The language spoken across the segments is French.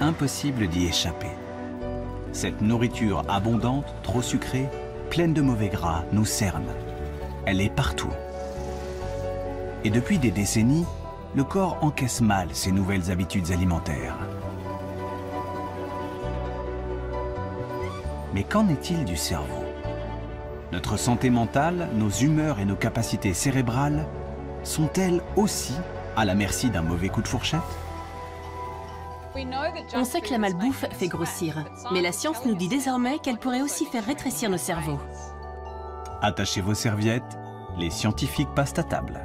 impossible d'y échapper. Cette nourriture abondante, trop sucrée, pleine de mauvais gras, nous cerne. Elle est partout. Et depuis des décennies, le corps encaisse mal ces nouvelles habitudes alimentaires. Mais qu'en est-il du cerveau? Notre santé mentale, nos humeurs et nos capacités cérébrales sont-elles aussi à la merci d'un mauvais coup de fourchette? On sait que la malbouffe fait grossir, mais la science nous dit désormais qu'elle pourrait aussi faire rétrécir nos cerveaux. Attachez vos serviettes, les scientifiques passent à table.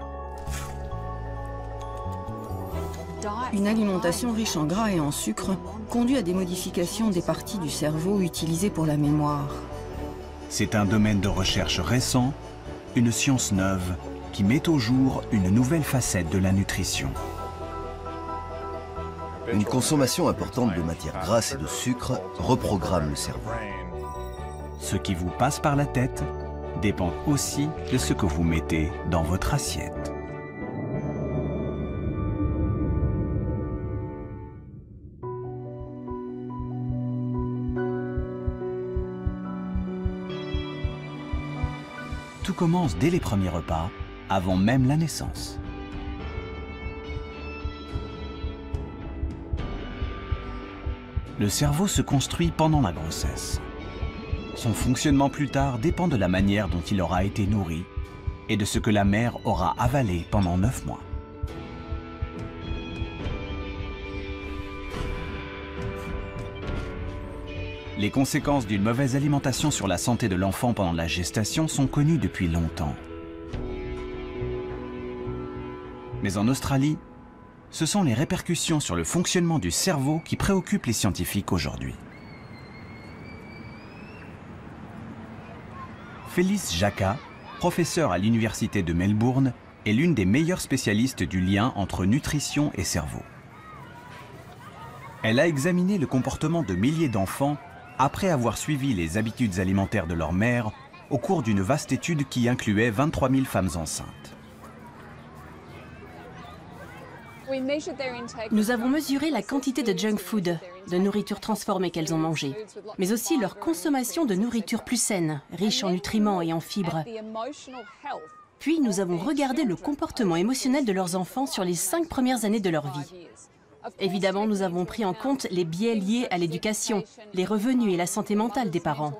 Une alimentation riche en gras et en sucre conduit à des modifications des parties du cerveau utilisées pour la mémoire. C'est un domaine de recherche récent, une science neuve qui met au jour une nouvelle facette de la nutrition. Une consommation importante de matières grasses et de sucre reprogramme le cerveau. Ce qui vous passe par la tête dépend aussi de ce que vous mettez dans votre assiette. Tout commence dès les premiers repas, avant même la naissance. Le cerveau se construit pendant la grossesse. Son fonctionnement plus tard dépend de la manière dont il aura été nourri et de ce que la mère aura avalé pendant 9 mois. Les conséquences d'une mauvaise alimentation sur la santé de l'enfant pendant la gestation sont connues depuis longtemps. Mais en Australie, ce sont les répercussions sur le fonctionnement du cerveau qui préoccupent les scientifiques aujourd'hui. Phyllis Jacka, professeure à l'université de Melbourne, est l'une des meilleures spécialistes du lien entre nutrition et cerveau. Elle a examiné le comportement de milliers d'enfants après avoir suivi les habitudes alimentaires de leur mère au cours d'une vaste étude qui incluait 23 000 femmes enceintes. Nous avons mesuré la quantité de junk food, de nourriture transformée qu'elles ont mangée, mais aussi leur consommation de nourriture plus saine, riche en nutriments et en fibres. Puis nous avons regardé le comportement émotionnel de leurs enfants sur les 5 premières années de leur vie. Évidemment, nous avons pris en compte les biais liés à l'éducation, les revenus et la santé mentale des parents.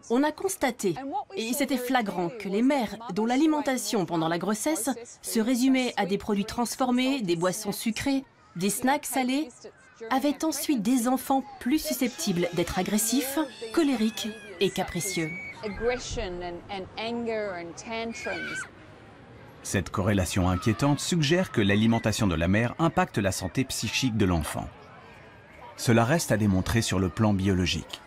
On a constaté, et c'était flagrant, que les mères dont l'alimentation pendant la grossesse se résumait à des produits transformés, des boissons sucrées, des snacks salés, avaient ensuite des enfants plus susceptibles d'être agressifs, colériques et capricieux. Cette corrélation inquiétante suggère que l'alimentation de la mère impacte la santé psychique de l'enfant. Cela reste à démontrer sur le plan biologique.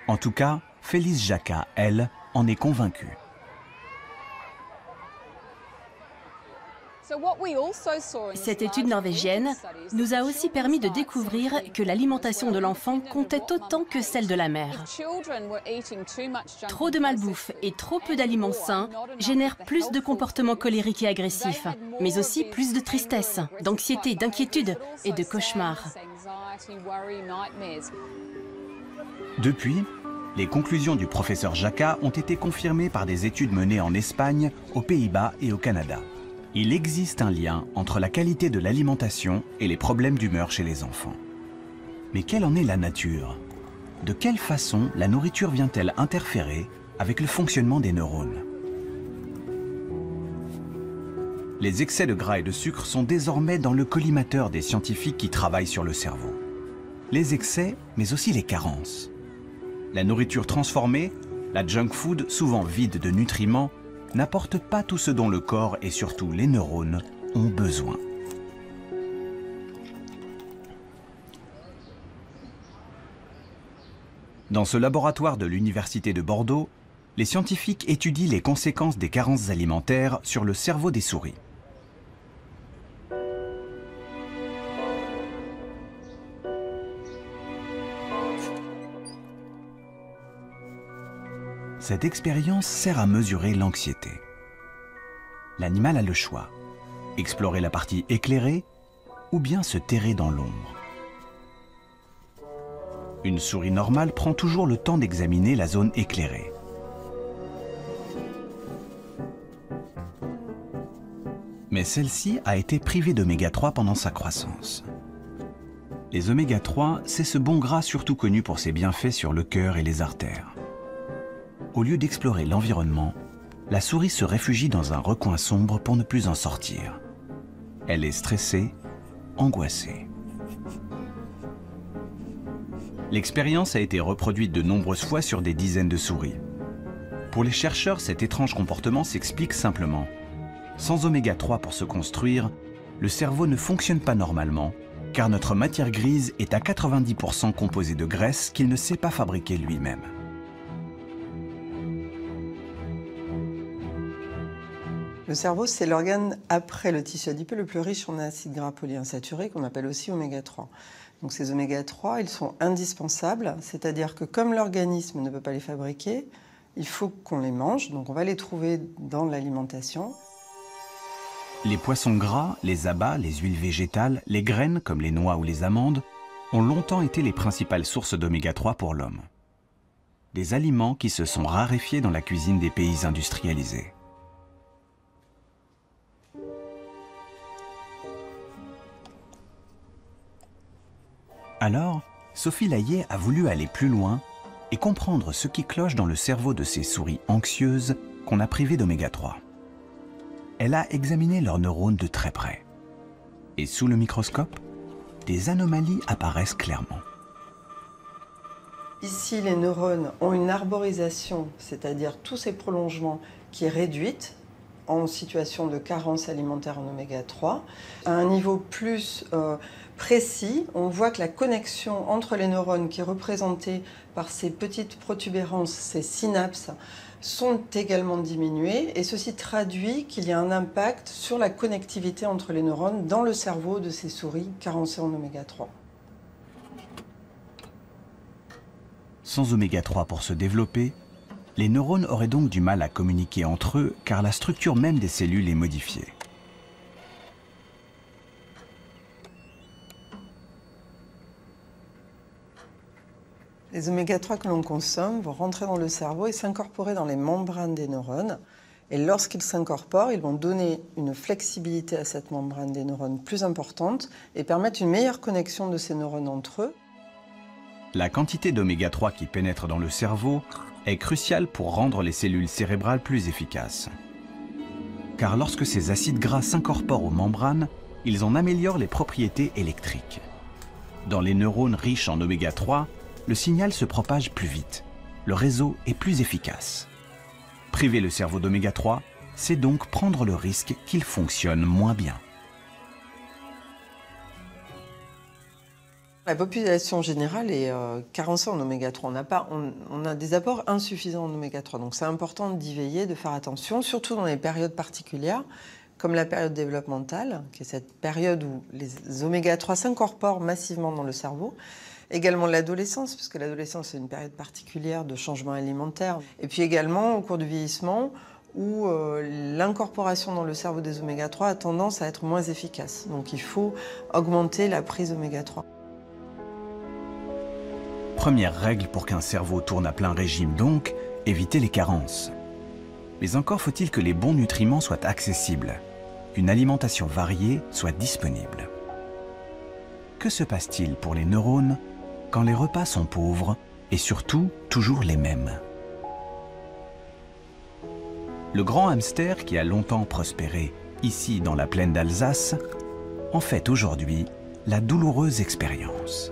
En tout cas, Phyllis Jacka, elle, en est convaincue. Cette étude norvégienne nous a aussi permis de découvrir que l'alimentation de l'enfant comptait autant que celle de la mère. Trop de malbouffe et trop peu d'aliments sains génèrent plus de comportements colériques et agressifs, mais aussi plus de tristesse, d'anxiété, d'inquiétude et de cauchemars. Depuis, les conclusions du professeur Jacka ont été confirmées par des études menées en Espagne, aux Pays-Bas et au Canada. Il existe un lien entre la qualité de l'alimentation et les problèmes d'humeur chez les enfants. Mais quelle en est la nature? De quelle façon la nourriture vient-elle interférer avec le fonctionnement des neurones? Les excès de gras et de sucre sont désormais dans le collimateur des scientifiques qui travaillent sur le cerveau. Les excès, mais aussi les carences. La nourriture transformée, la junk food souvent vide de nutriments, n'apporte pas tout ce dont le corps et surtout les neurones ont besoin. Dans ce laboratoire de l'Université de Bordeaux, les scientifiques étudient les conséquences des carences alimentaires sur le cerveau des souris. Cette expérience sert à mesurer l'anxiété. L'animal a le choix: explorer la partie éclairée ou bien se terrer dans l'ombre. Une souris normale prend toujours le temps d'examiner la zone éclairée. Mais celle-ci a été privée d'oméga 3 pendant sa croissance. Les oméga 3, c'est ce bon gras surtout connu pour ses bienfaits sur le cœur et les artères. Au lieu d'explorer l'environnement, la souris se réfugie dans un recoin sombre pour ne plus en sortir. Elle est stressée, angoissée. L'expérience a été reproduite de nombreuses fois sur des dizaines de souris. Pour les chercheurs, cet étrange comportement s'explique simplement. Sans oméga 3 pour se construire, le cerveau ne fonctionne pas normalement, car notre matière grise est à 90% composée de graisse qu'il ne sait pas fabriquer lui-même. Le cerveau, c'est l'organe après le tissu adipeux le plus riche en acides gras polyinsaturés, qu'on appelle aussi oméga 3. Donc ces oméga 3, ils sont indispensables, c'est-à-dire que comme l'organisme ne peut pas les fabriquer, il faut qu'on les mange, donc on va les trouver dans l'alimentation. Les poissons gras, les abats, les huiles végétales, les graines comme les noix ou les amandes ont longtemps été les principales sources d'oméga 3 pour l'homme. Des aliments qui se sont raréfiés dans la cuisine des pays industrialisés. Alors, Sophie Layet a voulu aller plus loin et comprendre ce qui cloche dans le cerveau de ces souris anxieuses qu'on a privées d'oméga 3. Elle a examiné leurs neurones de très près. Et sous le microscope, des anomalies apparaissent clairement. Ici, les neurones ont une arborisation, c'est-à-dire tous ces prolongements qui est réduite en situation de carence alimentaire en oméga 3. À un niveau plus précis, on voit que la connexion entre les neurones qui est représentée par ces petites protubérances, ces synapses, sont également diminuées et ceci traduit qu'il y a un impact sur la connectivité entre les neurones dans le cerveau de ces souris carencées en oméga 3. Sans oméga 3 pour se développer, les neurones auraient donc du mal à communiquer entre eux car la structure même des cellules est modifiée. Les oméga 3 que l'on consomme vont rentrer dans le cerveau et s'incorporer dans les membranes des neurones. Et lorsqu'ils s'incorporent, ils vont donner une flexibilité à cette membrane des neurones plus importante et permettre une meilleure connexion de ces neurones entre eux. La quantité d'oméga 3 qui pénètre dans le cerveau est cruciale pour rendre les cellules cérébrales plus efficaces. Car lorsque ces acides gras s'incorporent aux membranes, ils en améliorent les propriétés électriques. Dans les neurones riches en oméga 3, le signal se propage plus vite. Le réseau est plus efficace. Priver le cerveau d'oméga 3, c'est donc prendre le risque qu'il fonctionne moins bien. La population générale est carencée en oméga 3. On a des apports insuffisants en oméga 3. Donc c'est important d'y veiller, de faire attention, surtout dans les périodes particulières, comme la période développementale, qui est cette période où les oméga 3 s'incorporent massivement dans le cerveau. Également l'adolescence, puisque l'adolescence est une période particulière de changement alimentaire. Et puis également au cours du vieillissement, où l'incorporation dans le cerveau des oméga 3 a tendance à être moins efficace. Donc il faut augmenter la prise oméga 3. Première règle pour qu'un cerveau tourne à plein régime donc, éviter les carences. Mais encore faut-il que les bons nutriments soient accessibles, qu'une alimentation variée soit disponible. Que se passe-t-il pour les neurones quand les repas sont pauvres et surtout toujours les mêmes? Le grand hamster qui a longtemps prospéré ici dans la plaine d'Alsace en fait aujourd'hui la douloureuse expérience.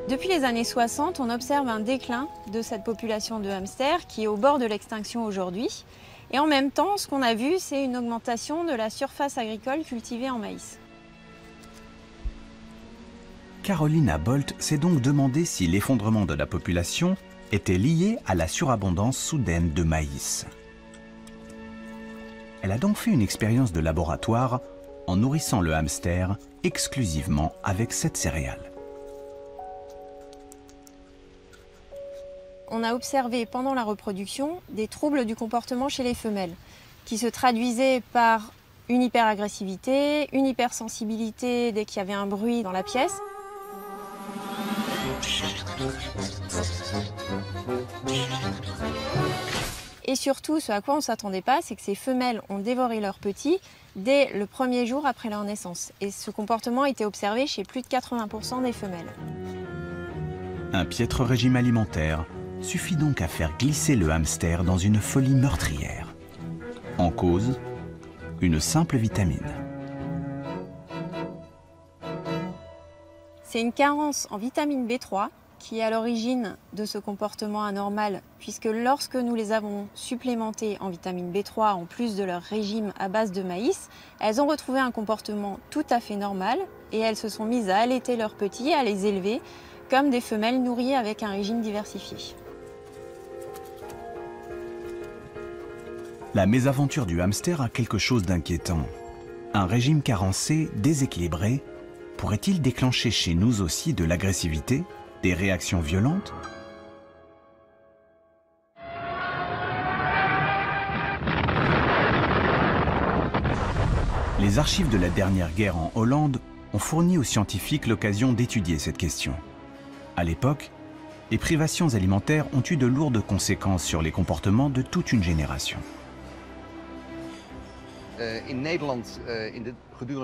Depuis les années 60, on observe un déclin de cette population de hamsters qui est au bord de l'extinction aujourd'hui. Et en même temps, ce qu'on a vu, c'est une augmentation de la surface agricole cultivée en maïs. Caroline Abolt s'est donc demandé si l'effondrement de la population était lié à la surabondance soudaine de maïs. Elle a donc fait une expérience de laboratoire en nourrissant le hamster exclusivement avec cette céréale. On a observé pendant la reproduction des troubles du comportement chez les femelles, qui se traduisaient par une hyperagressivité, une hypersensibilité dès qu'il y avait un bruit dans la pièce. Et surtout, ce à quoi on ne s'attendait pas, c'est que ces femelles ont dévoré leurs petits dès le premier jour après leur naissance. Et ce comportement a été observé chez plus de 80% des femelles. Un piètre régime alimentaire suffit donc à faire glisser le hamster dans une folie meurtrière. En cause, une simple vitamine. C'est une carence en vitamine B3 qui est à l'origine de ce comportement anormal, puisque lorsque nous les avons supplémentées en vitamine B3, en plus de leur régime à base de maïs, elles ont retrouvé un comportement tout à fait normal et elles se sont mises à allaiter leurs petits, à les élever comme des femelles nourries avec un régime diversifié. La mésaventure du hamster a quelque chose d'inquiétant. Un régime carencé, déséquilibré, pourrait-il déclencher chez nous aussi de l'agressivité, des réactions violentes? Les archives de la dernière guerre en Hollande ont fourni aux scientifiques l'occasion d'étudier cette question. À l'époque, les privations alimentaires ont eu de lourdes conséquences sur les comportements de toute une génération.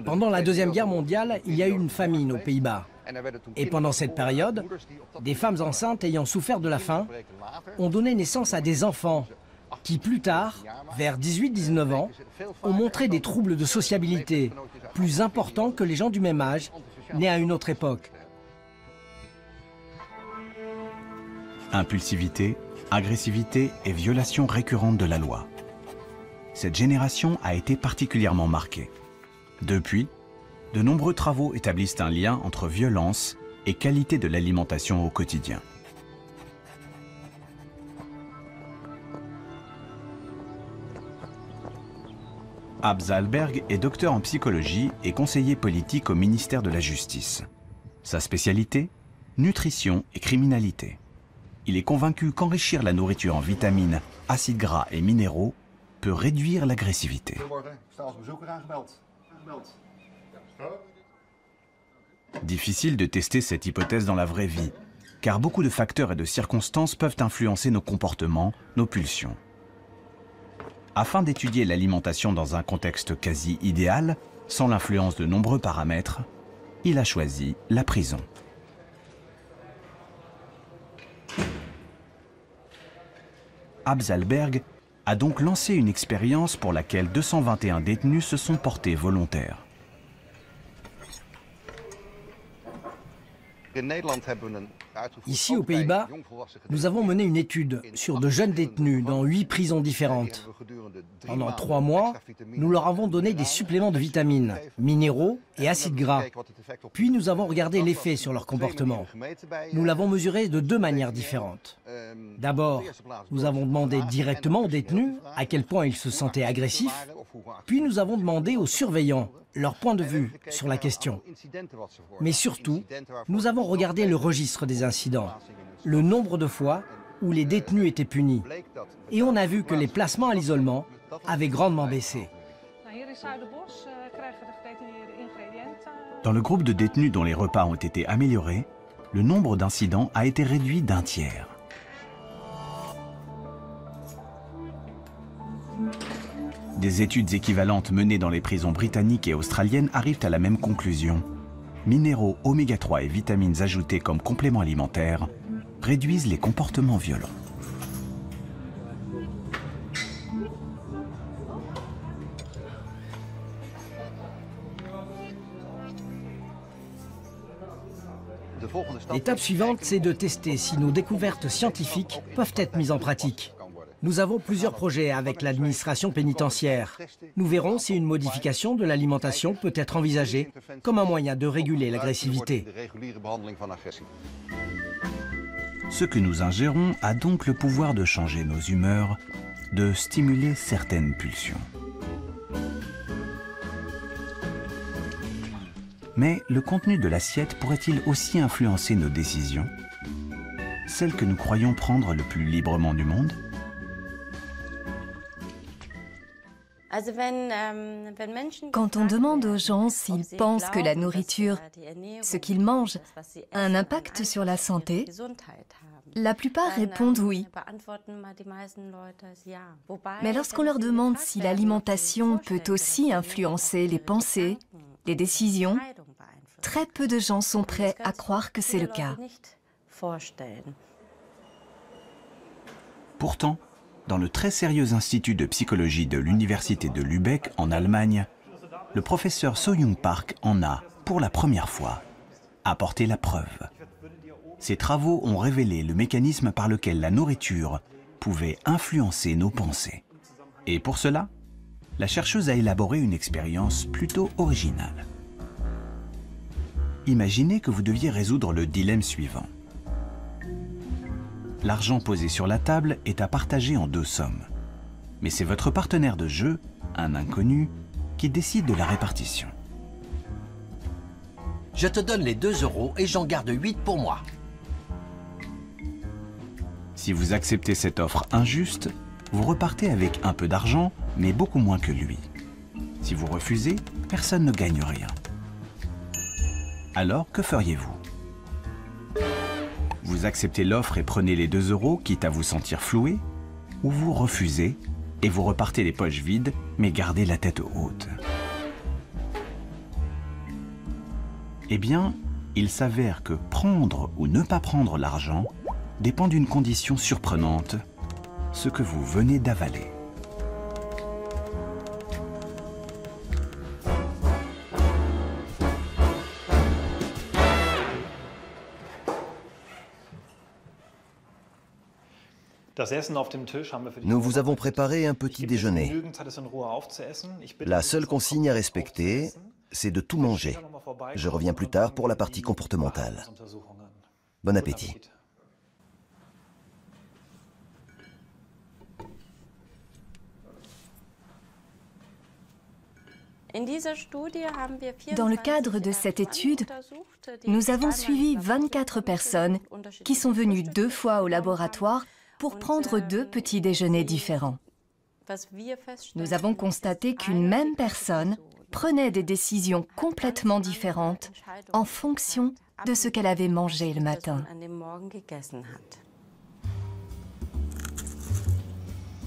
Pendant la Deuxième Guerre mondiale, il y a eu une famine aux Pays-Bas. Et pendant cette période, des femmes enceintes ayant souffert de la faim ont donné naissance à des enfants qui, plus tard, vers 18-19 ans, ont montré des troubles de sociabilité plus importants que les gens du même âge, nés à une autre époque. Impulsivité, agressivité et violation récurrente de la loi. Cette génération a été particulièrement marquée. Depuis, de nombreux travaux établissent un lien entre violence et qualité de l'alimentation au quotidien. Abz Alberg est docteur en psychologie et conseiller politique au ministère de la Justice. Sa spécialité, nutrition et criminalité. Il est convaincu qu'enrichir la nourriture en vitamines, acides gras et minéraux peut réduire l'agressivité. Difficile de tester cette hypothèse dans la vraie vie, car beaucoup de facteurs et de circonstances peuvent influencer nos comportements, nos pulsions. Afin d'étudier l'alimentation dans un contexte quasi idéal, sans l'influence de nombreux paramètres, il a choisi la prison. Abz Alberg a donc lancé une expérience pour laquelle 221 détenus se sont portés volontaires. Ici, aux Pays-Bas, nous avons mené une étude sur de jeunes détenus dans 8 prisons différentes. Pendant 3 mois, nous leur avons donné des suppléments de vitamines, minéraux et acides gras. Puis nous avons regardé l'effet sur leur comportement. Nous l'avons mesuré de 2 manières différentes. D'abord, nous avons demandé directement aux détenus à quel point ils se sentaient agressifs. Puis nous avons demandé aux surveillants leur point de vue sur la question. Mais surtout, nous avons regardé le registre des incidents, le nombre de fois où les détenus étaient punis. Et on a vu que les placements à l'isolement avaient grandement baissé. Dans le groupe de détenus dont les repas ont été améliorés, le nombre d'incidents a été réduit d'1 tiers. Des études équivalentes menées dans les prisons britanniques et australiennes arrivent à la même conclusion. Minéraux, oméga 3 et vitamines ajoutées comme complément alimentaire réduisent les comportements violents. L'étape suivante, c'est de tester si nos découvertes scientifiques peuvent être mises en pratique. Nous avons plusieurs projets avec l'administration pénitentiaire. Nous verrons si une modification de l'alimentation peut être envisagée comme un moyen de réguler l'agressivité. Ce que nous ingérons a donc le pouvoir de changer nos humeurs, de stimuler certaines pulsions. Mais le contenu de l'assiette pourrait-il aussi influencer nos décisions? Celles que nous croyons prendre le plus librement du monde? Quand on demande aux gens s'ils pensent que la nourriture, ce qu'ils mangent, a un impact sur la santé, la plupart répondent oui. Mais lorsqu'on leur demande si l'alimentation peut aussi influencer les pensées, les décisions, très peu de gens sont prêts à croire que c'est le cas. Pourtant, dans le très sérieux institut de psychologie de l'université de Lübeck en Allemagne, le professeur So-Young Park en a, pour la première fois, apporté la preuve. Ses travaux ont révélé le mécanisme par lequel la nourriture pouvait influencer nos pensées. Et pour cela, la chercheuse a élaboré une expérience plutôt originale. Imaginez que vous deviez résoudre le dilemme suivant. L'argent posé sur la table est à partager en 2 sommes. Mais c'est votre partenaire de jeu, un inconnu, qui décide de la répartition. Je te donne les 2 € et j'en garde 8 pour moi. Si vous acceptez cette offre injuste, vous repartez avec un peu d'argent, mais beaucoup moins que lui. Si vous refusez, personne ne gagne rien. Alors, que feriez-vous ? Vous acceptez l'offre et prenez les 2 € quitte à vous sentir floué, ou vous refusez et vous repartez les poches vides mais gardez la tête haute. Eh bien, il s'avère que prendre ou ne pas prendre l'argent dépend d'une condition surprenante, ce que vous venez d'avaler. Nous vous avons préparé un petit déjeuner. La seule consigne à respecter, c'est de tout manger. Je reviens plus tard pour la partie comportementale. Bon appétit. Dans le cadre de cette étude, nous avons suivi 24 personnes qui sont venues 2 fois au laboratoire pour prendre 2 petits déjeuners différents. Nous avons constaté qu'une même personne prenait des décisions complètement différentes en fonction de ce qu'elle avait mangé le matin.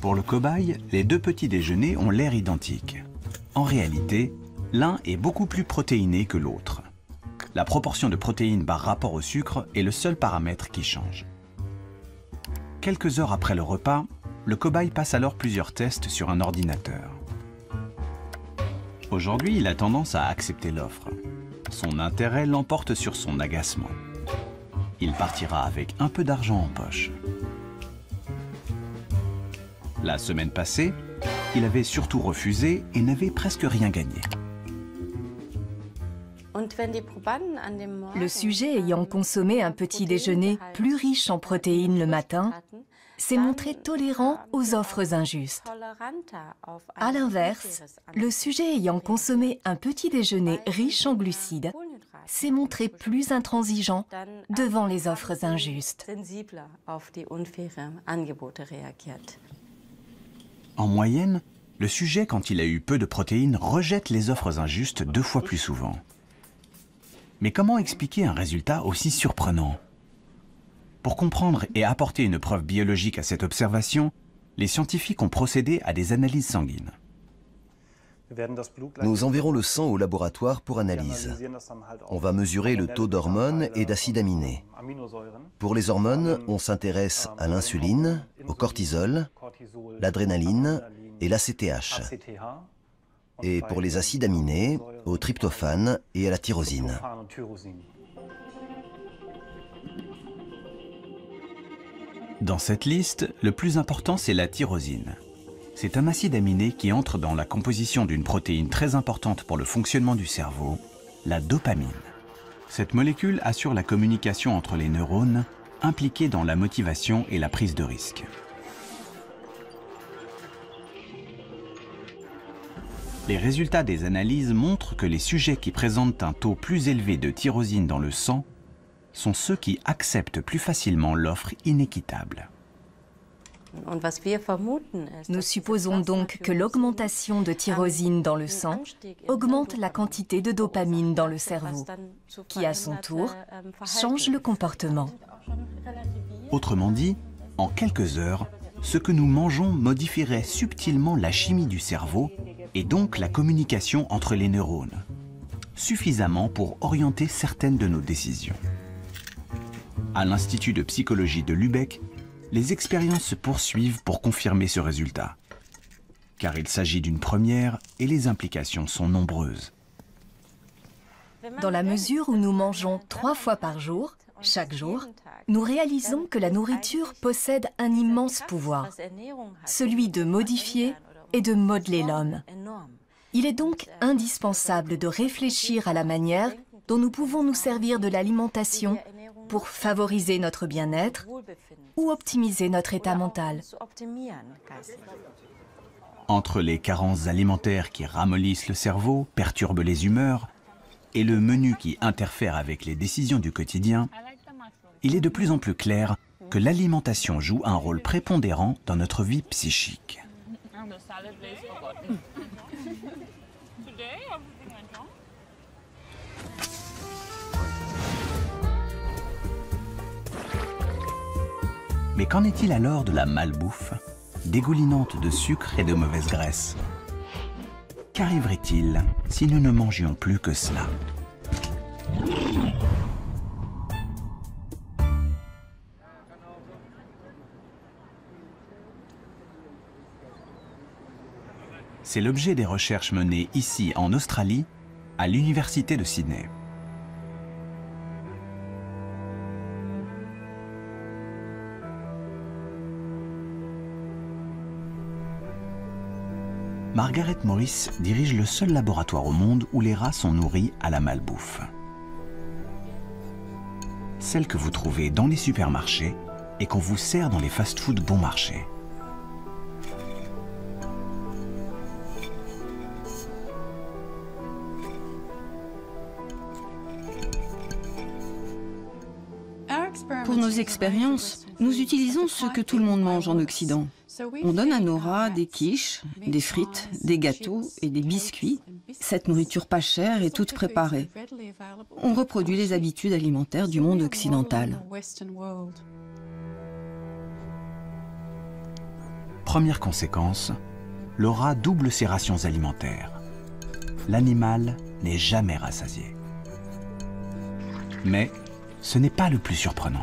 Pour le cobaye, les 2 petits déjeuners ont l'air identiques. En réalité, l'un est beaucoup plus protéiné que l'autre. La proportion de protéines par rapport au sucre est le seul paramètre qui change. Quelques heures après le repas, le cobaye passe alors plusieurs tests sur un ordinateur. Aujourd'hui, il a tendance à accepter l'offre. Son intérêt l'emporte sur son agacement. Il partira avec un peu d'argent en poche. La semaine passée, il avait surtout refusé et n'avait presque rien gagné. Le sujet ayant consommé un petit déjeuner plus riche en protéines le matin s'est montré tolérant aux offres injustes. À l'inverse, le sujet ayant consommé un petit déjeuner riche en glucides s'est montré plus intransigeant devant les offres injustes. En moyenne, le sujet, quand il a eu peu de protéines, rejette les offres injustes 2 fois plus souvent. Mais comment expliquer un résultat aussi surprenant? Pour comprendre et apporter une preuve biologique à cette observation, les scientifiques ont procédé à des analyses sanguines. Nous enverrons le sang au laboratoire pour analyse. On va mesurer le taux d'hormones et d'acides aminés. Pour les hormones, on s'intéresse à l'insuline, au cortisol, l'adrénaline et l'ACTH. Et pour les acides aminés, au tryptophane et à la tyrosine. Dans cette liste, le plus important, c'est la tyrosine. C'est un acide aminé qui entre dans la composition d'une protéine très importante pour le fonctionnement du cerveau, la dopamine. Cette molécule assure la communication entre les neurones, impliqués dans la motivation et la prise de risque. Les résultats des analyses montrent que les sujets qui présentent un taux plus élevé de tyrosine dans le sang sont ceux qui acceptent plus facilement l'offre inéquitable. Nous supposons donc que l'augmentation de tyrosine dans le sang augmente la quantité de dopamine dans le cerveau, qui à son tour change le comportement. Autrement dit, en quelques heures, ce que nous mangeons modifierait subtilement la chimie du cerveau et donc la communication entre les neurones, suffisamment pour orienter certaines de nos décisions. À l'Institut de psychologie de Lübeck, les expériences se poursuivent pour confirmer ce résultat, car il s'agit d'une première et les implications sont nombreuses. Dans la mesure où nous mangeons 3 fois par jour, chaque jour, nous réalisons que la nourriture possède un immense pouvoir, celui de modifier et de modeler l'homme. Il est donc indispensable de réfléchir à la manière dont nous pouvons nous servir de l'alimentation pour favoriser notre bien-être ou optimiser notre état mental. Entre les carences alimentaires qui ramollissent le cerveau, perturbent les humeurs, et le menu qui interfère avec les décisions du quotidien, il est de plus en plus clair que l'alimentation joue un rôle prépondérant dans notre vie psychique. Mais qu'en est-il alors de la malbouffe, dégoulinante de sucre et de mauvaise graisse? Qu'arriverait-il si nous ne mangions plus que cela? C'est l'objet des recherches menées ici en Australie, à l'Université de Sydney. Margaret Morris dirige le seul laboratoire au monde où les rats sont nourris à la malbouffe. Celle que vous trouvez dans les supermarchés et qu'on vous sert dans les fast-foods bon marché. Pour nos expériences, nous utilisons ce que tout le monde mange en Occident. On donne à nos rats des quiches, des frites, des gâteaux et des biscuits. Cette nourriture pas chère est toute préparée. On reproduit les habitudes alimentaires du monde occidental. Première conséquence, le rat double ses rations alimentaires. L'animal n'est jamais rassasié. Mais ce n'est pas le plus surprenant.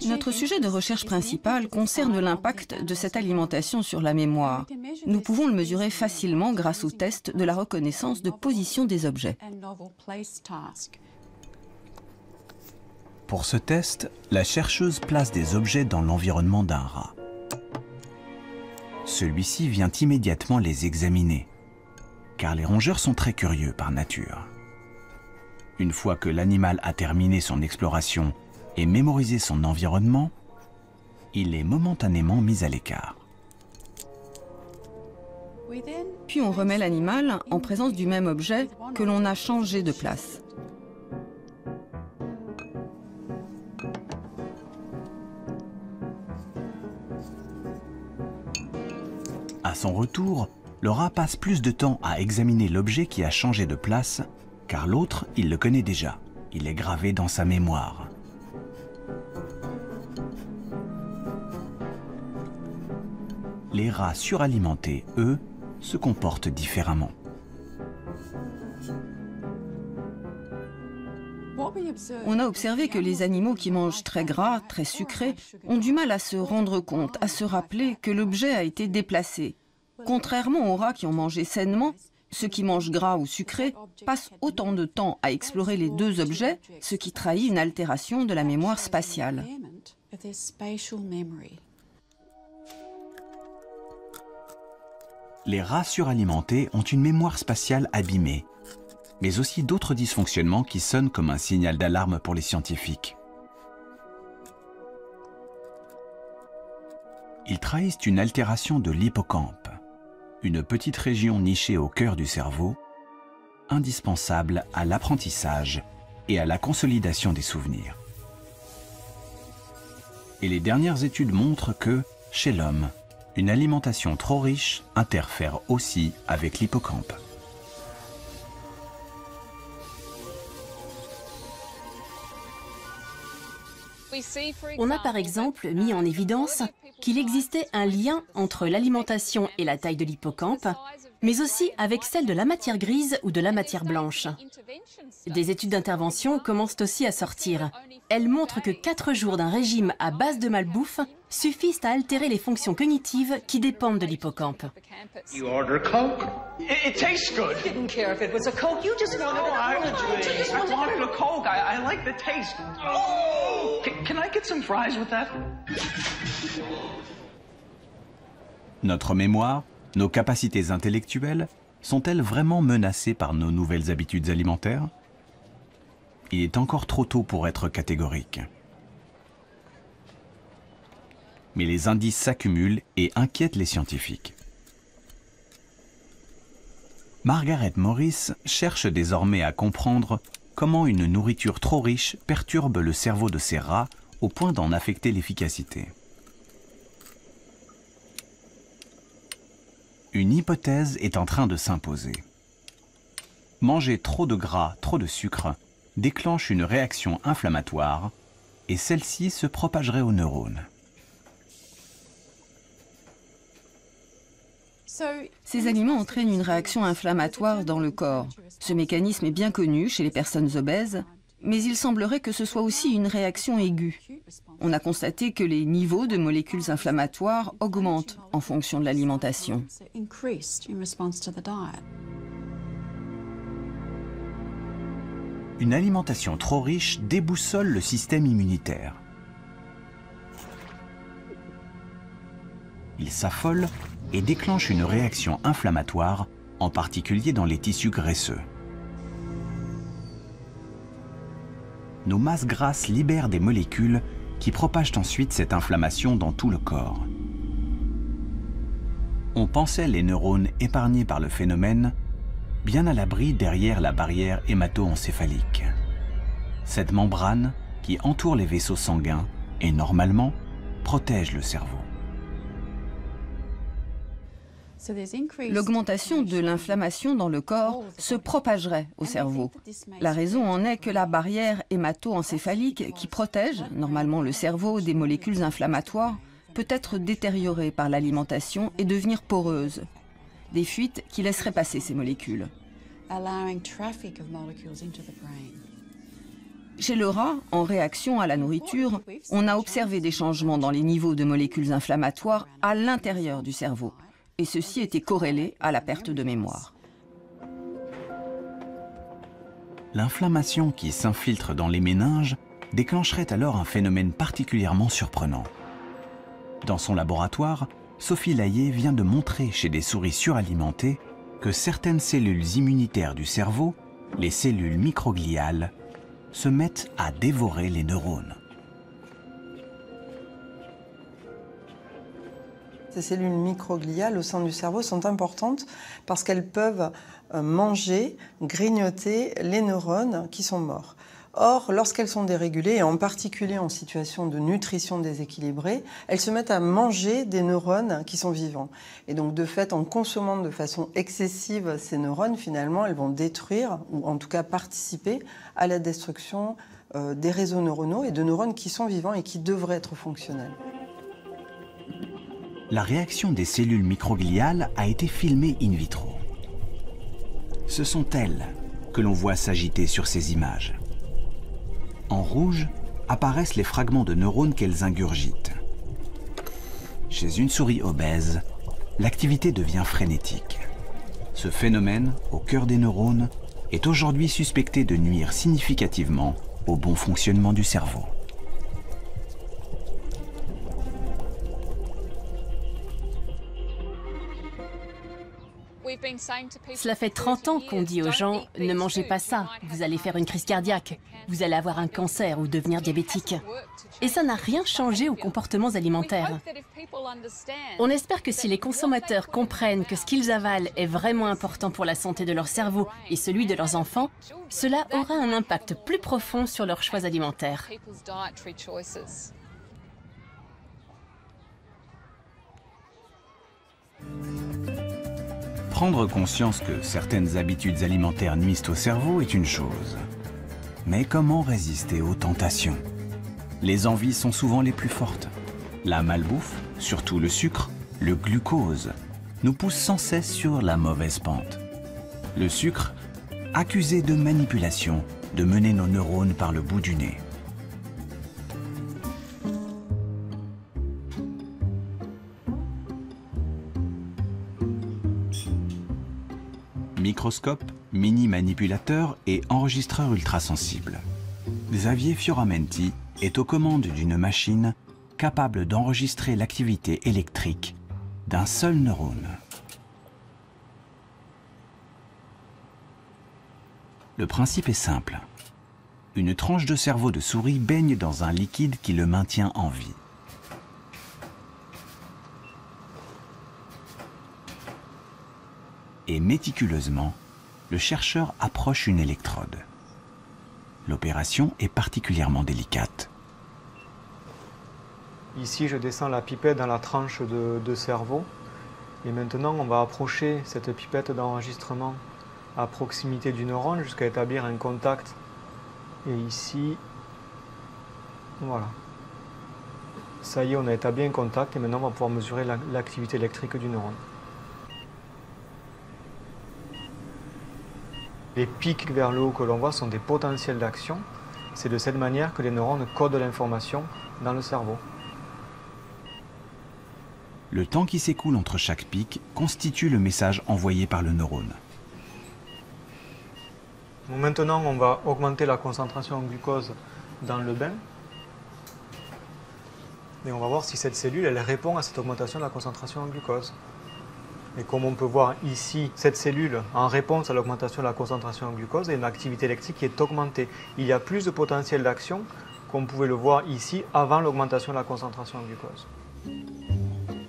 Notre sujet de recherche principal concerne l'impact de cette alimentation sur la mémoire. Nous pouvons le mesurer facilement grâce au test de la reconnaissance de position des objets. Pour ce test, la chercheuse place des objets dans l'environnement d'un rat. Celui-ci vient immédiatement les examiner, car les rongeurs sont très curieux par nature. Une fois que l'animal a terminé son exploration et mémorisé son environnement, il est momentanément mis à l'écart. Puis on remet l'animal en présence du même objet que l'on a changé de place. À son retour, le rat passe plus de temps à examiner l'objet qui a changé de place, car l'autre, il le connaît déjà. Il est gravé dans sa mémoire. Les rats suralimentés, eux, se comportent différemment. On a observé que les animaux qui mangent très gras, très sucré, ont du mal à se rendre compte, à se rappeler que l'objet a été déplacé. Contrairement aux rats qui ont mangé sainement, ceux qui mangent gras ou sucré passent autant de temps à explorer les deux objets, ce qui trahit une altération de la mémoire spatiale. Les rats suralimentés ont une mémoire spatiale abîmée, mais aussi d'autres dysfonctionnements qui sonnent comme un signal d'alarme pour les scientifiques. Ils trahissent une altération de l'hippocampe, une petite région nichée au cœur du cerveau, indispensable à l'apprentissage et à la consolidation des souvenirs. Et les dernières études montrent que, chez l'homme, une alimentation trop riche interfère aussi avec l'hippocampe. On a par exemple mis en évidence qu'il existait un lien entre l'alimentation et la taille de l'hippocampe, mais aussi avec celle de la matière grise ou de la matière blanche. Des études d'intervention commencent aussi à sortir. Elles montrent que 4 jours d'un régime à base de malbouffe suffisent à altérer les fonctions cognitives qui dépendent de l'hippocampe. You order a Coke. It tastes good. You didn't care if it was a Coke. You just wanted I wanted a Coke. I like the taste. Oh! Can I get some fries with that? Notre mémoire, nos capacités intellectuelles, sont-elles vraiment menacées par nos nouvelles habitudes alimentaires? Il est encore trop tôt pour être catégorique. Mais les indices s'accumulent et inquiètent les scientifiques. Margaret Morris cherche désormais à comprendre comment une nourriture trop riche perturbe le cerveau de ces rats au point d'en affecter l'efficacité. Une hypothèse est en train de s'imposer. Manger trop de gras, trop de sucre, déclenche une réaction inflammatoire et celle-ci se propagerait aux neurones. Ces aliments entraînent une réaction inflammatoire dans le corps. Ce mécanisme est bien connu chez les personnes obèses, mais il semblerait que ce soit aussi une réaction aiguë. On a constaté que les niveaux de molécules inflammatoires augmentent en fonction de l'alimentation. Une alimentation trop riche déboussole le système immunitaire. Il s'affole et déclenche une réaction inflammatoire, en particulier dans les tissus graisseux. Nos masses grasses libèrent des molécules qui propagent ensuite cette inflammation dans tout le corps. On pensait les neurones épargnés par le phénomène, bien à l'abri derrière la barrière hémato-encéphalique. Cette membrane, qui entoure les vaisseaux sanguins et normalement protège le cerveau. L'augmentation de l'inflammation dans le corps se propagerait au cerveau. La raison en est que la barrière hémato-encéphalique qui protège normalement le cerveau des molécules inflammatoires peut être détériorée par l'alimentation et devenir poreuse. Des fuites qui laisseraient passer ces molécules. Chez le rat, en réaction à la nourriture, on a observé des changements dans les niveaux de molécules inflammatoires à l'intérieur du cerveau. Et ceci était corrélé à la perte de mémoire. L'inflammation qui s'infiltre dans les méninges déclencherait alors un phénomène particulièrement surprenant. Dans son laboratoire, Sophie Layet vient de montrer chez des souris suralimentées que certaines cellules immunitaires du cerveau, les cellules microgliales, se mettent à dévorer les neurones. Ces cellules microgliales au sein du cerveau sont importantes parce qu'elles peuvent manger, grignoter les neurones qui sont morts. Or, lorsqu'elles sont dérégulées, et en particulier en situation de nutrition déséquilibrée, elles se mettent à manger des neurones qui sont vivants. Et donc, de fait, en consommant de façon excessive ces neurones, finalement, elles vont détruire, ou en tout cas participer à la destruction des réseaux neuronaux et de neurones qui sont vivants et qui devraient être fonctionnels. La réaction des cellules microgliales a été filmée in vitro. Ce sont elles que l'on voit s'agiter sur ces images. En rouge apparaissent les fragments de neurones qu'elles ingurgitent. Chez une souris obèse, l'activité devient frénétique. Ce phénomène, au cœur des neurones, est aujourd'hui suspecté de nuire significativement au bon fonctionnement du cerveau. Cela fait 30 ans qu'on dit aux gens « Ne mangez pas ça, vous allez faire une crise cardiaque, vous allez avoir un cancer ou devenir diabétique. » Et ça n'a rien changé aux comportements alimentaires. On espère que si les consommateurs comprennent que ce qu'ils avalent est vraiment important pour la santé de leur cerveau et celui de leurs enfants, cela aura un impact plus profond sur leurs choix alimentaires. Prendre conscience que certaines habitudes alimentaires nuisent au cerveau est une chose. Mais comment résister aux tentations? Les envies sont souvent les plus fortes. La malbouffe, surtout le sucre, le glucose, nous pousse sans cesse sur la mauvaise pente. Le sucre, accusé de manipulation, de mener nos neurones par le bout du nez. Microscope, mini-manipulateur et enregistreur ultrasensible. Xavier Fioramenti est aux commandes d'une machine capable d'enregistrer l'activité électrique d'un seul neurone. Le principe est simple. Une tranche de cerveau de souris baigne dans un liquide qui le maintient en vie. Et méticuleusement, le chercheur approche une électrode. L'opération est particulièrement délicate. Ici, je descends la pipette dans la tranche de cerveau. Et maintenant, on va approcher cette pipette d'enregistrement à proximité du neurone jusqu'à établir un contact. Et ici, voilà. Ça y est, on a établi un contact et maintenant, on va pouvoir mesurer l'activité électrique du neurone. Les pics vers le haut que l'on voit sont des potentiels d'action. C'est de cette manière que les neurones codent l'information dans le cerveau. Le temps qui s'écoule entre chaque pic constitue le message envoyé par le neurone. Donc maintenant, on va augmenter la concentration en glucose dans le bain. Et on va voir si cette cellule elle répond à cette augmentation de la concentration en glucose. Et comme on peut voir ici, cette cellule, en réponse à l'augmentation de la concentration en glucose, a une activité électrique qui est augmentée. Il y a plus de potentiel d'action qu'on pouvait le voir ici avant l'augmentation de la concentration en glucose.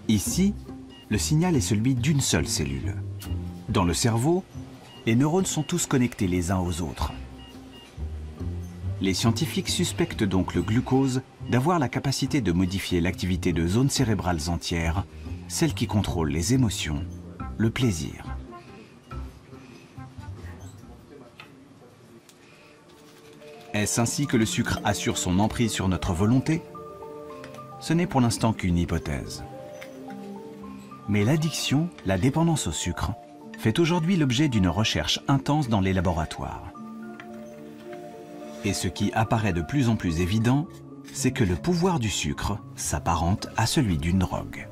Ici, le signal est celui d'une seule cellule. Dans le cerveau, les neurones sont tous connectés les uns aux autres. Les scientifiques suspectent donc le glucose d'avoir la capacité de modifier l'activité de zones cérébrales entières, celles qui contrôlent les émotions, le plaisir. Est-ce ainsi que le sucre assure son emprise sur notre volonté? Ce n'est pour l'instant qu'une hypothèse. Mais l'addiction, la dépendance au sucre, fait aujourd'hui l'objet d'une recherche intense dans les laboratoires. Et ce qui apparaît de plus en plus évident, c'est que le pouvoir du sucre s'apparente à celui d'une drogue.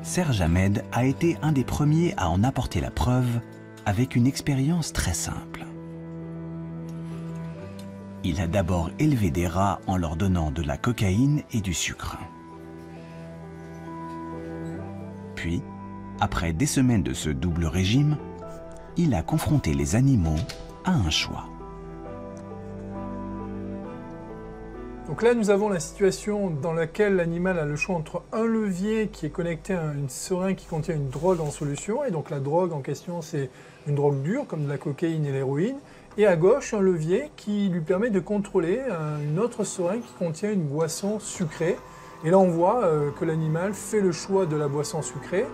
Serge Ahmed a été un des premiers à en apporter la preuve avec une expérience très simple. Il a d'abord élevé des rats en leur donnant de la cocaïne et du sucre. Puis, après des semaines de ce double régime, il a confronté les animaux à un choix. Donc là, nous avons la situation dans laquelle l'animal a le choix entre un levier qui est connecté à une seringue qui contient une drogue en solution, et donc la drogue en question, c'est une drogue dure, comme de la cocaïne et l'héroïne, et à gauche, un levier qui lui permet de contrôler une autre seringue qui contient une boisson sucrée. Et là, on voit que l'animal fait le choix de la boisson sucrée.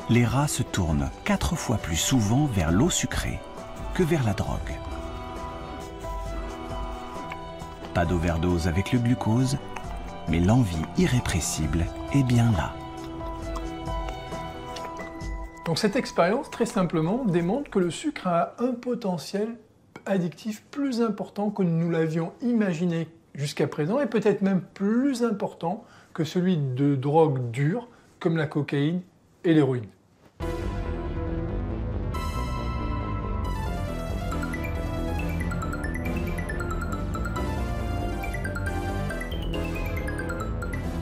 Les rats se tournent 4 fois plus souvent vers l'eau sucrée que vers la drogue. Pas d'overdose avec le glucose, mais l'envie irrépressible est bien là. Donc cette expérience, très simplement, démontre que le sucre a un potentiel addictif plus important que nous l'avions imaginé jusqu'à présent, et peut-être même plus important que celui de drogues dures, comme la cocaïne et l'héroïne.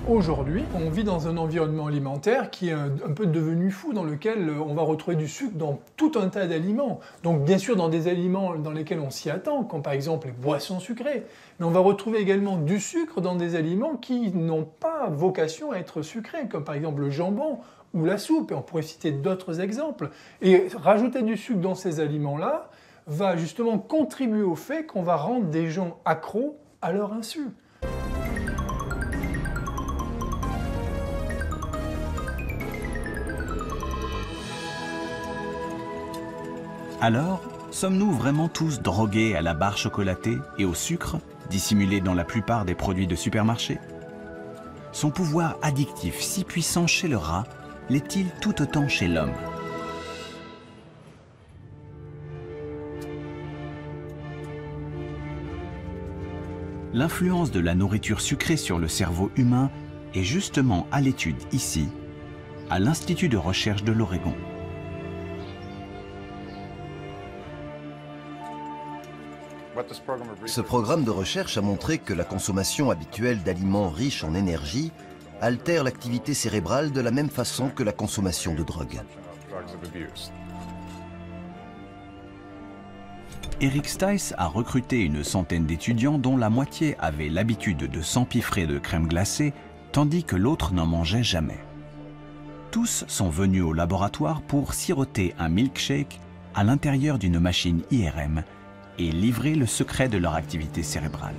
Aujourd'hui, on vit dans un environnement alimentaire qui est un peu devenu fou, dans lequel on va retrouver du sucre dans tout un tas d'aliments. Donc bien sûr dans des aliments dans lesquels on s'y attend, comme par exemple les boissons sucrées, mais on va retrouver également du sucre dans des aliments qui n'ont pas vocation à être sucrés, comme par exemple le jambon ou la soupe, et on pourrait citer d'autres exemples. Et rajouter du sucre dans ces aliments-là va justement contribuer au fait qu'on va rendre des gens accros à leur insu. Alors, sommes-nous vraiment tous drogués à la barre chocolatée et au sucre, dissimulé dans la plupart des produits de supermarché? Son pouvoir addictif si puissant chez le rat l'est-il tout autant chez l'homme? L'influence de la nourriture sucrée sur le cerveau humain est justement à l'étude ici, à l'Institut de recherche de l'Oregon. Ce programme de recherche a montré que la consommation habituelle d'aliments riches en énergie altère l'activité cérébrale de la même façon que la consommation de drogue. Eric Stice a recruté une centaine d'étudiants dont la moitié avait l'habitude de s'empiffrer de crème glacée, tandis que l'autre n'en mangeait jamais. Tous sont venus au laboratoire pour siroter un milkshake à l'intérieur d'une machine IRM et livrer le secret de leur activité cérébrale.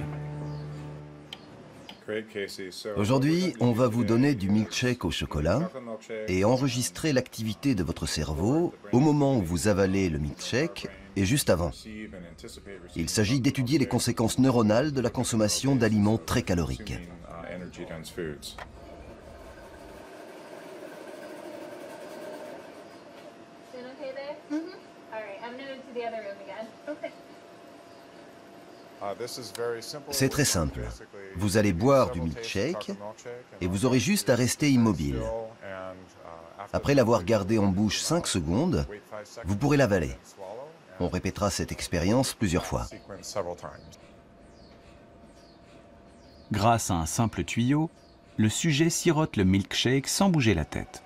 Aujourd'hui, on va vous donner du milkshake au chocolat et enregistrer l'activité de votre cerveau au moment où vous avalez le milkshake et juste avant. Il s'agit d'étudier les conséquences neuronales de la consommation d'aliments très caloriques. C'est très simple. Vous allez boire du milkshake et vous aurez juste à rester immobile. Après l'avoir gardé en bouche 5 secondes, vous pourrez l'avaler. On répétera cette expérience plusieurs fois. Grâce à un simple tuyau, le sujet sirote le milkshake sans bouger la tête.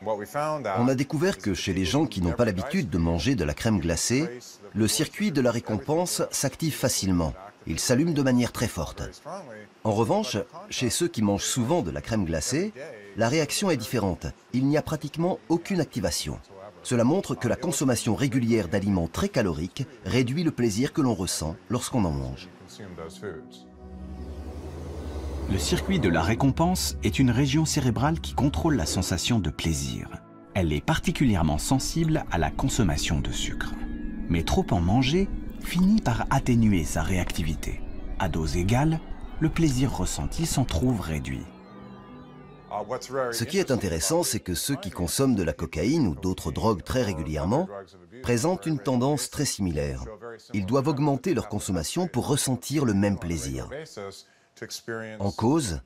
On a découvert que chez les gens qui n'ont pas l'habitude de manger de la crème glacée, le circuit de la récompense s'active facilement. Il s'allume de manière très forte. En revanche, chez ceux qui mangent souvent de la crème glacée, la réaction est différente. Il n'y a pratiquement aucune activation. Cela montre que la consommation régulière d'aliments très caloriques réduit le plaisir que l'on ressent lorsqu'on en mange. Le circuit de la récompense est une région cérébrale qui contrôle la sensation de plaisir. Elle est particulièrement sensible à la consommation de sucre. Mais trop en manger finit par atténuer sa réactivité. À dose égale, le plaisir ressenti s'en trouve réduit. Ce qui est intéressant, c'est que ceux qui consomment de la cocaïne ou d'autres drogues très régulièrement présentent une tendance très similaire. Ils doivent augmenter leur consommation pour ressentir le même plaisir. En cause,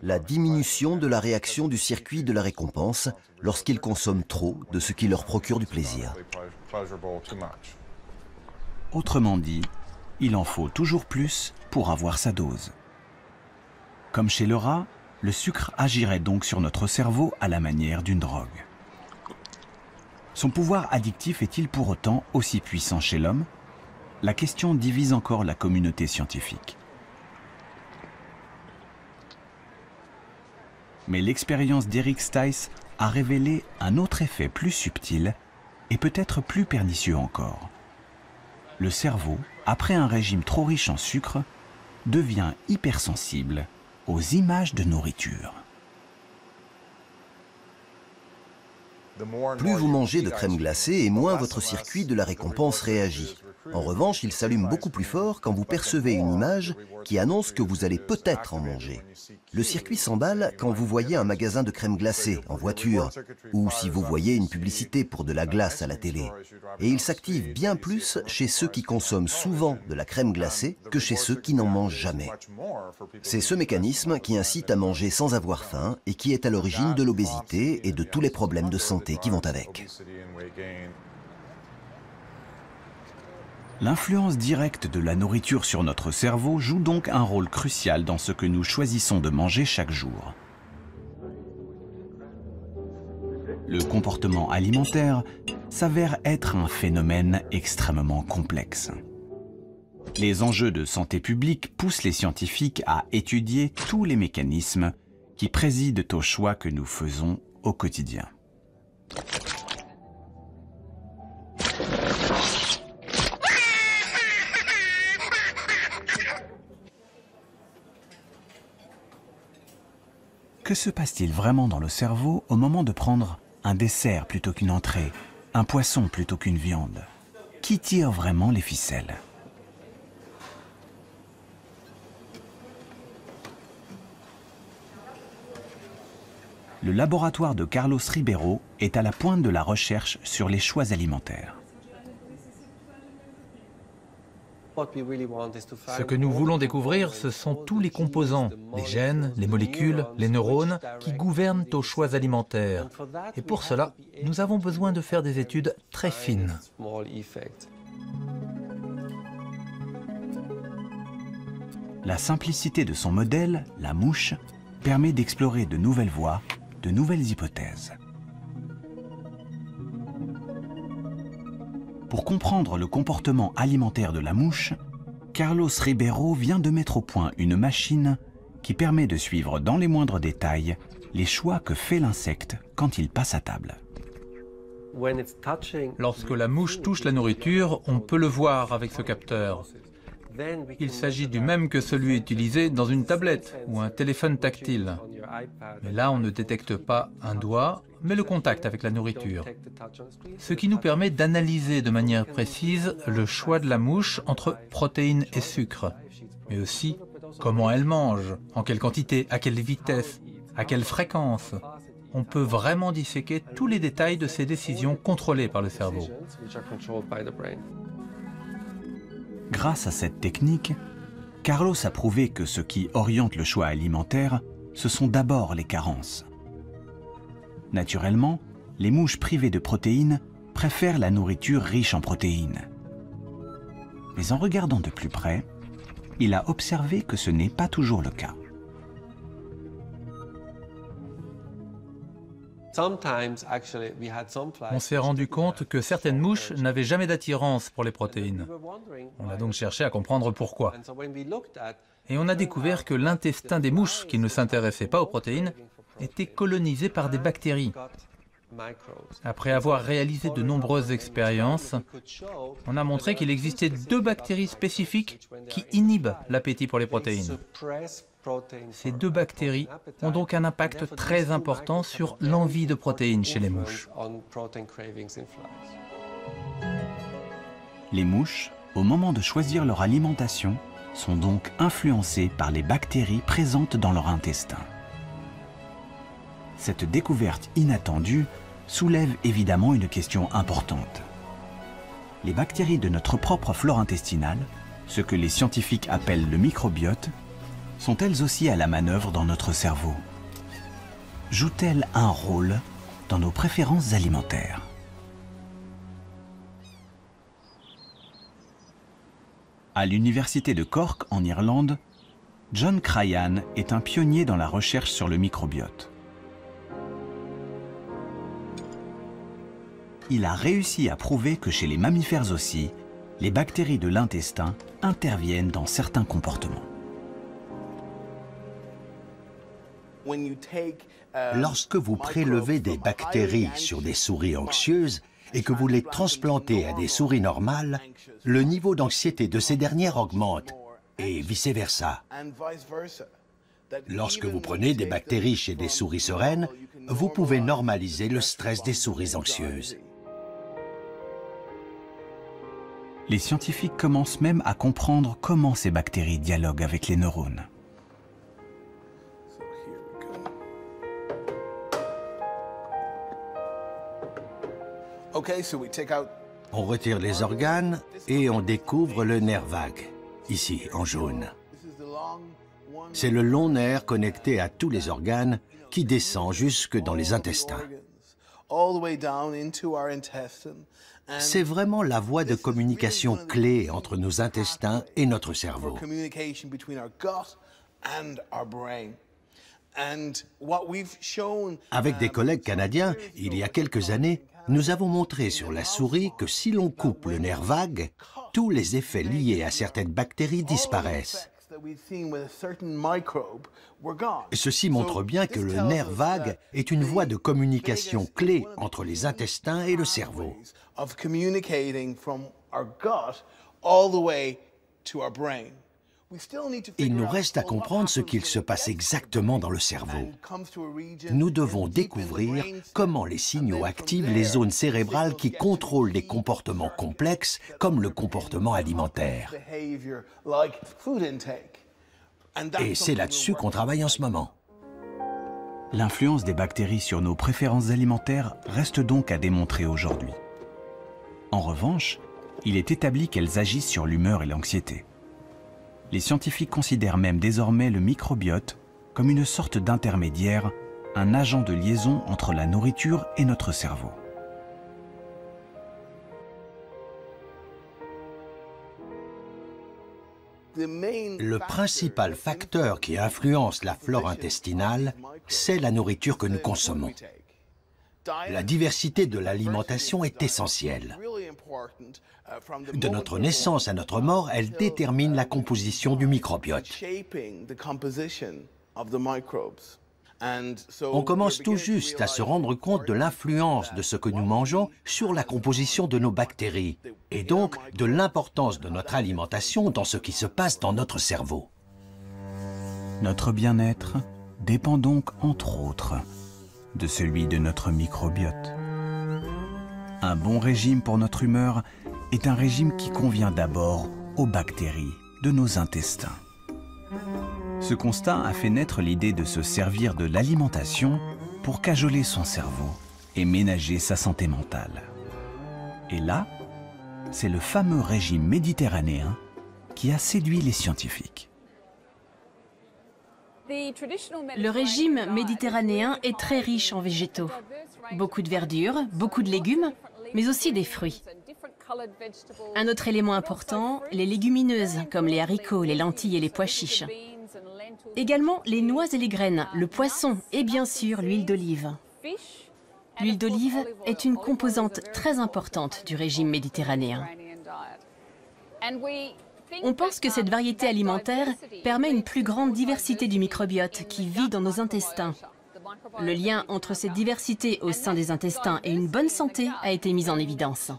la diminution de la réaction du circuit de la récompense lorsqu'ils consomment trop de ce qui leur procure du plaisir. Autrement dit, il en faut toujours plus pour avoir sa dose. Comme chez le rat, le sucre agirait donc sur notre cerveau à la manière d'une drogue. Son pouvoir addictif est-il pour autant aussi puissant chez l'homme? La question divise encore la communauté scientifique. Mais l'expérience d'Eric Stice a révélé un autre effet plus subtil et peut-être plus pernicieux encore. Le cerveau, après un régime trop riche en sucre, devient hypersensible aux images de nourriture. Plus vous mangez de crème glacée et moins votre circuit de la récompense réagit. En revanche, il s'allume beaucoup plus fort quand vous percevez une image qui annonce que vous allez peut-être en manger. Le circuit s'emballe quand vous voyez un magasin de crème glacée en voiture ou si vous voyez une publicité pour de la glace à la télé. Et il s'active bien plus chez ceux qui consomment souvent de la crème glacée que chez ceux qui n'en mangent jamais. C'est ce mécanisme qui incite à manger sans avoir faim et qui est à l'origine de l'obésité et de tous les problèmes de santé qui vont avec. L'influence directe de la nourriture sur notre cerveau joue donc un rôle crucial dans ce que nous choisissons de manger chaque jour. Le comportement alimentaire s'avère être un phénomène extrêmement complexe. Les enjeux de santé publique poussent les scientifiques à étudier tous les mécanismes qui président aux choix que nous faisons au quotidien. Que se passe-t-il vraiment dans le cerveau au moment de prendre un dessert plutôt qu'une entrée, un poisson plutôt qu'une viande? Qui tire vraiment les ficelles? Le laboratoire de Carlos Ribeiro est à la pointe de la recherche sur les choix alimentaires. Ce que nous voulons découvrir, ce sont tous les composants, les gènes, les molécules, les neurones, qui gouvernent aux choix alimentaires. Et pour cela, nous avons besoin de faire des études très fines. La simplicité de son modèle, la mouche, permet d'explorer de nouvelles voies, de nouvelles hypothèses. Pour comprendre le comportement alimentaire de la mouche, Carlos Ribeiro vient de mettre au point une machine qui permet de suivre dans les moindres détails les choix que fait l'insecte quand il passe à table. Lorsque la mouche touche la nourriture, on peut le voir avec ce capteur. Il s'agit du même que celui utilisé dans une tablette ou un téléphone tactile. Mais là, on ne détecte pas un doigt, mais le contact avec la nourriture. Ce qui nous permet d'analyser de manière précise le choix de la mouche entre protéines et sucre, mais aussi comment elle mange, en quelle quantité, à quelle vitesse, à quelle fréquence. On peut vraiment disséquer tous les détails de ces décisions contrôlées par le cerveau. Grâce à cette technique, Carlos a prouvé que ce qui oriente le choix alimentaire, ce sont d'abord les carences. Naturellement, les mouches privées de protéines préfèrent la nourriture riche en protéines. Mais en regardant de plus près, il a observé que ce n'est pas toujours le cas. On s'est rendu compte que certaines mouches n'avaient jamais d'attirance pour les protéines. On a donc cherché à comprendre pourquoi. Et on a découvert que l'intestin des mouches qui ne s'intéressaient pas aux protéines était colonisé par des bactéries. Après avoir réalisé de nombreuses expériences, on a montré qu'il existait 2 bactéries spécifiques qui inhibent l'appétit pour les protéines. Ces 2 bactéries ont donc un impact très important sur l'envie de protéines chez les mouches. Les mouches, au moment de choisir leur alimentation, sont donc influencées par les bactéries présentes dans leur intestin. Cette découverte inattendue soulève évidemment une question importante. Les bactéries de notre propre flore intestinale, ce que les scientifiques appellent le microbiote, sont elles aussi à la manœuvre dans notre cerveau? Jouent-elles un rôle dans nos préférences alimentaires? À l'université de Cork, en Irlande, John Cryan est un pionnier dans la recherche sur le microbiote. Il a réussi à prouver que chez les mammifères aussi, les bactéries de l'intestin interviennent dans certains comportements. Lorsque vous prélevez des bactéries sur des souris anxieuses et que vous les transplantez à des souris normales, le niveau d'anxiété de ces dernières augmente et vice-versa. Lorsque vous prenez des bactéries chez des souris sereines, vous pouvez normaliser le stress des souris anxieuses. Les scientifiques commencent même à comprendre comment ces bactéries dialoguent avec les neurones. On retire les organes et on découvre le nerf vague, ici en jaune. C'est le long nerf connecté à tous les organes qui descend jusque dans les intestins. C'est vraiment la voie de communication clé entre nos intestins et notre cerveau. Avec des collègues canadiens, il y a quelques années, nous avons montré sur la souris que si l'on coupe le nerf vague, tous les effets liés à certaines bactéries disparaissent. Ceci montre bien que le nerf vague est une voie de communication clé entre les intestins et le cerveau. Il nous reste à comprendre ce qu'il se passe exactement dans le cerveau. Nous devons découvrir comment les signaux activent les zones cérébrales qui contrôlent des comportements complexes comme le comportement alimentaire. Et c'est là-dessus qu'on travaille en ce moment. L'influence des bactéries sur nos préférences alimentaires reste donc à démontrer aujourd'hui. En revanche, il est établi qu'elles agissent sur l'humeur et l'anxiété. Les scientifiques considèrent même désormais le microbiote comme une sorte d'intermédiaire, un agent de liaison entre la nourriture et notre cerveau. Le principal facteur qui influence la flore intestinale, c'est la nourriture que nous consommons. La diversité de l'alimentation est essentielle. De notre naissance à notre mort, elle détermine la composition du microbiote. On commence tout juste à se rendre compte de l'influence de ce que nous mangeons sur la composition de nos bactéries, et donc de l'importance de notre alimentation dans ce qui se passe dans notre cerveau. Notre bien-être dépend donc, entre autres, de celui de notre microbiote. Un bon régime pour notre humeur est un régime qui convient d'abord aux bactéries de nos intestins. Ce constat a fait naître l'idée de se servir de l'alimentation pour cajoler son cerveau et ménager sa santé mentale. Et là, c'est le fameux régime méditerranéen qui a séduit les scientifiques. Le régime méditerranéen est très riche en végétaux. Beaucoup de verdure, beaucoup de légumes, mais aussi des fruits. Un autre élément important, les légumineuses, comme les haricots, les lentilles et les pois chiches. Également les noix et les graines, le poisson et bien sûr l'huile d'olive. L'huile d'olive est une composante très importante du régime méditerranéen. On pense que cette variété alimentaire permet une plus grande diversité du microbiote qui vit dans nos intestins. Le lien entre cette diversité au sein des intestins et une bonne santé a été mis en évidence.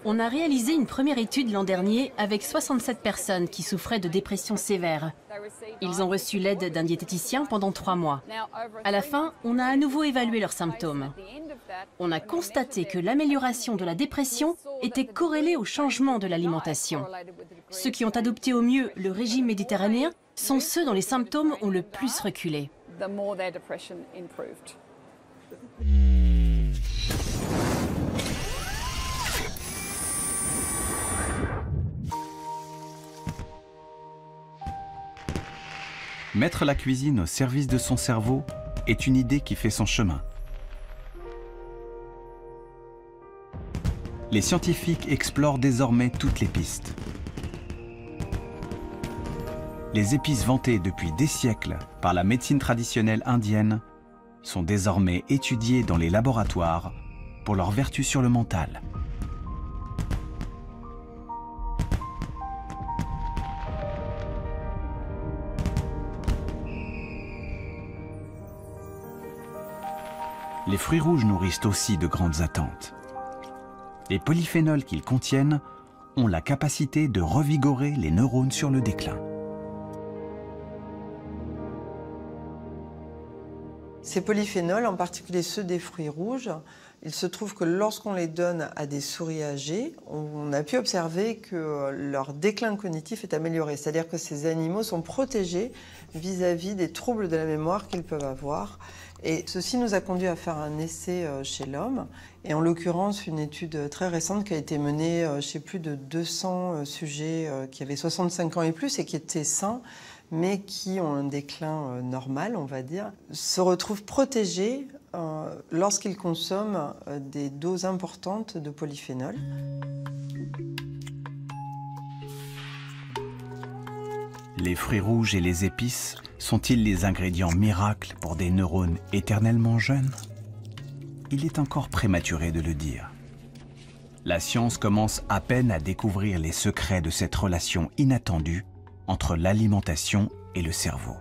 On a réalisé une première étude l'an dernier avec 67 personnes qui souffraient de dépression sévère. Ils ont reçu l'aide d'un diététicien pendant 3 mois. À la fin, on a à nouveau évalué leurs symptômes. On a constaté que l'amélioration de la dépression était corrélée au changement de l'alimentation. Ceux qui ont adopté au mieux le régime méditerranéen sont ceux dont les symptômes ont le plus reculé. Mettre la cuisine au service de son cerveau est une idée qui fait son chemin. Les scientifiques explorent désormais toutes les pistes. Les épices vantées depuis des siècles par la médecine traditionnelle indienne sont désormais étudiées dans les laboratoires pour leurs vertus sur le mental. Les fruits rouges nourrissent aussi de grandes attentes. Les polyphénols qu'ils contiennent ont la capacité de revigorer les neurones sur le déclin. Ces polyphénols, en particulier ceux des fruits rouges, il se trouve que lorsqu'on les donne à des souris âgées, on a pu observer que leur déclin cognitif est amélioré. C'est-à-dire que ces animaux sont protégés vis-à-vis des troubles de la mémoire qu'ils peuvent avoir. Et ceci nous a conduit à faire un essai chez l'homme, et en l'occurrence une étude très récente qui a été menée chez plus de 200 sujets qui avaient 65 ans et plus et qui étaient sains, mais qui ont un déclin normal, on va dire, se retrouvent protégés lorsqu'ils consomment des doses importantes de polyphénol. Les fruits rouges et les épices sont-ils les ingrédients miracles pour des neurones éternellement jeunes? Il est encore prématuré de le dire. La science commence à peine à découvrir les secrets de cette relation inattendue entre l'alimentation et le cerveau.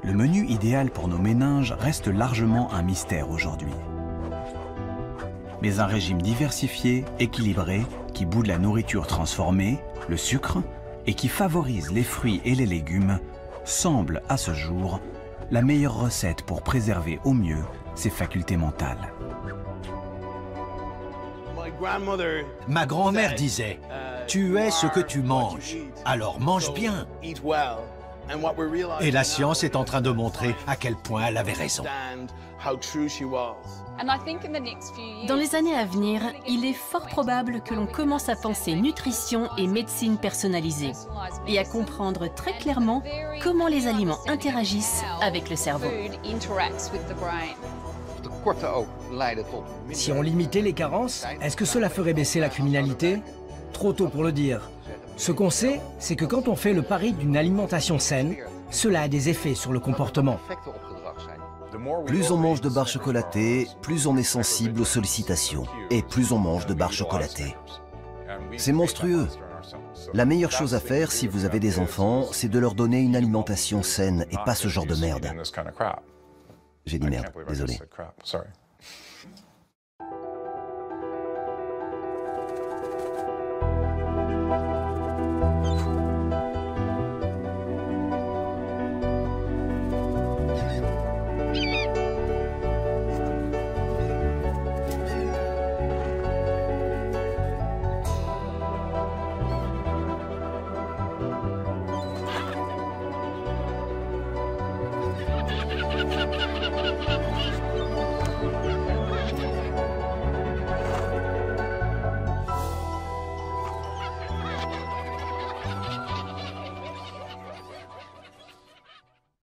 Le menu idéal pour nos méninges reste largement un mystère aujourd'hui. Mais un régime diversifié, équilibré, qui boude la nourriture transformée, le sucre, et qui favorise les fruits et les légumes, semble à ce jour la meilleure recette pour préserver au mieux ses facultés mentales. Ma grand-mère disait, tu es ce que tu manges, alors mange bien. Et la science est en train de montrer à quel point elle avait raison. Dans les années à venir, il est fort probable que l'on commence à penser nutrition et médecine personnalisée et à comprendre très clairement comment les aliments interagissent avec le cerveau. Si on limitait les carences, est-ce que cela ferait baisser la criminalité? Trop tôt pour le dire. Ce qu'on sait, c'est que quand on fait le pari d'une alimentation saine, cela a des effets sur le comportement. Plus on mange de barres chocolatées, plus on est sensible aux sollicitations. Et plus on mange de barres chocolatées. C'est monstrueux. La meilleure chose à faire si vous avez des enfants, c'est de leur donner une alimentation saine et pas ce genre de merde. J'ai dit merde, désolé.